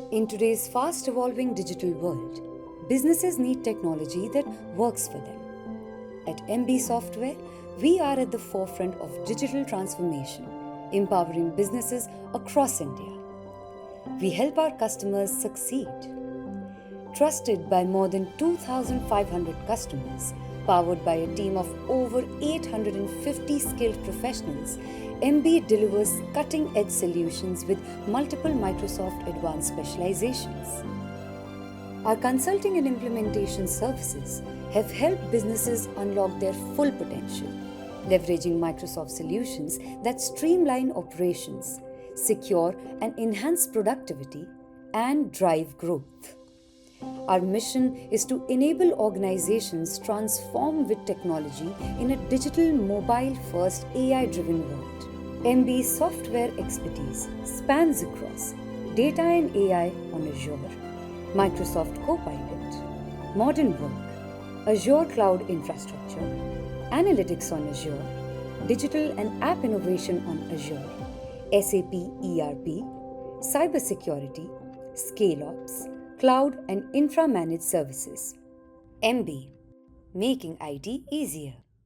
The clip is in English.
In today's fast evolving digital world, businesses need technology that works for them. At Embee Software, we are at the forefront of digital transformation, empowering businesses across India. We help our customers succeed. Trusted by more than 2,500 customers, powered by a team of over 850 skilled professionals, Embee delivers cutting-edge solutions with multiple Microsoft Advanced Specializations. Our consulting and implementation services have helped businesses unlock their full potential, leveraging Microsoft solutions that streamline operations, secure and enhance productivity, and drive growth. Our mission is to enable organizations transform with technology in a digital, mobile-first, AI-driven world. Embee Software expertise spans across data and AI on Azure, Microsoft Copilot, modern work, Azure Cloud Infrastructure, analytics on Azure, digital and app innovation on Azure, SAP ERP, Cybersecurity, Scale-Ops, Cloud and Infra-Managed Services. Embee, making IT easier.